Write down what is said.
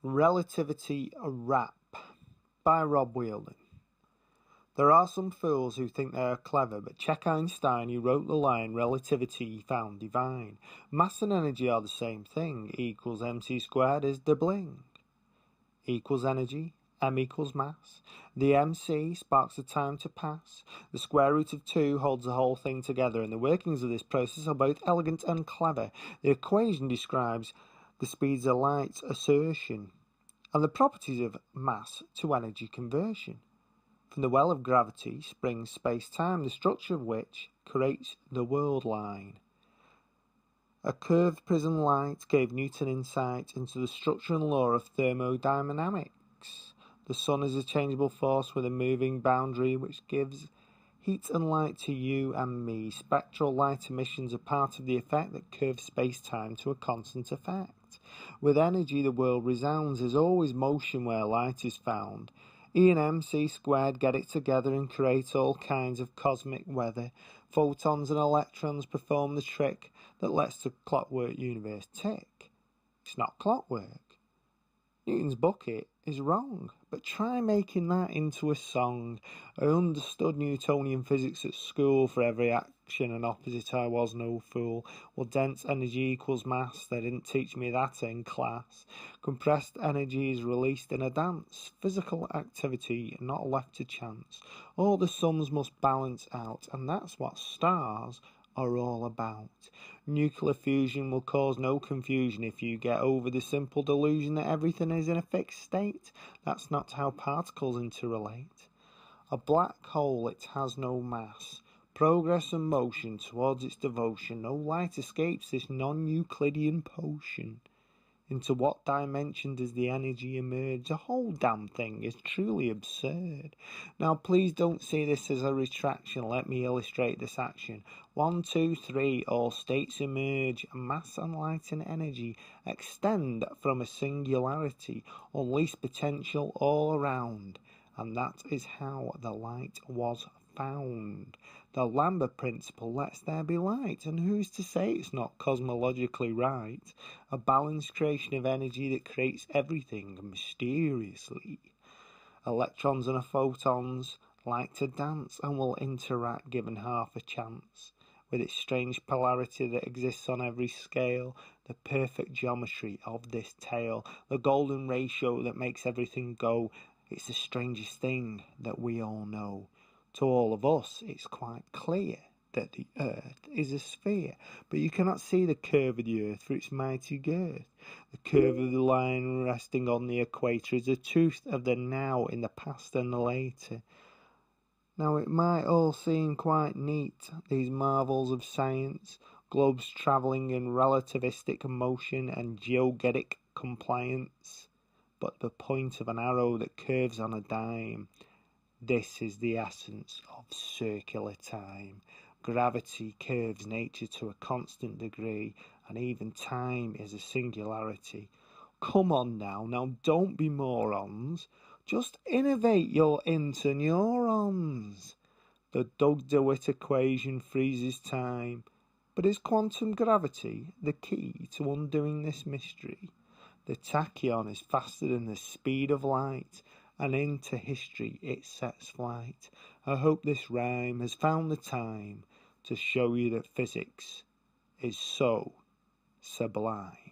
Relativity Rap by Rob Wheeldon. There are some fools who think they are clever, but check Einstein, who wrote the line, relativity he found divine. Mass and energy are the same thing. E equals mc squared is the bling. E equals energy, m equals mass. The mc sparks the time to pass. The square root of 2 holds the whole thing together, and the workings of this process are both elegant and clever. The equation describes the speeds of light's assertion and the properties of mass to energy conversion. From the well of gravity springs space-time, the structure of which creates the world line. A curved prism light gave Newton insight into the structure and law of thermodynamics. The sun is a changeable force with a moving boundary which gives heat and light to you and me. Spectral light emissions are part of the effect that curves space-time to a constant effect. With energy, the world resounds. There's always motion where light is found. E and mc squared get it together and create all kinds of cosmic weather. Photons and electrons perform the trick that lets the clockwork universe tick. It's not clockwork. Newton's bucket is wrong, but try making that into a song. I understood Newtonian physics at school. For every action and opposite I was no fool. Well, dense energy equals mass. They didn't teach me that in class. Compressed energy is released in a dance. Physical activity not left to chance. All the sums must balance out, and that's what stars are all about. Nuclear fusion will cause no confusion if you get over the simple delusion that everything is in a fixed state. That's not how particles interrelate. A black hole, it has no mass. Progress and motion towards its devotion. No light escapes this non-Euclidean potion. Into what dimension does the energy emerge? The whole damn thing is truly absurd. Now please don't see this as a retraction. Let me illustrate this action. 1, 2, 3, all states emerge. Mass and light and energy extend from a singularity. Unleash potential all around. And that is how the light was found. The Lambert principle lets there be light, and who's to say it's not cosmologically right? A balanced creation of energy that creates everything mysteriously. Electrons and photons like to dance and will interact given half a chance. With its strange polarity that exists on every scale, the perfect geometry of this tale, the golden ratio that makes everything go, it's the strangest thing that we all know. To all of us, it's quite clear that the earth is a sphere, but you cannot see the curve of the earth for its mighty girth. The curve of the line resting on the equator is the truth of the now in the past and the later. Now it might all seem quite neat, these marvels of science, globes travelling in relativistic motion and geodetic compliance, but the point of an arrow that curves on a dime. This is the essence of circular time. Gravity curves nature to a constant degree, and even time is a singularity. Come on now don't be morons. Just innovate your interneurons. The Doug DeWitt equation freezes time. But is quantum gravity the key to undoing this mystery? The tachyon is faster than the speed of light, and into history it sets flight. I hope this rhyme has found the time to show you that physics is so sublime.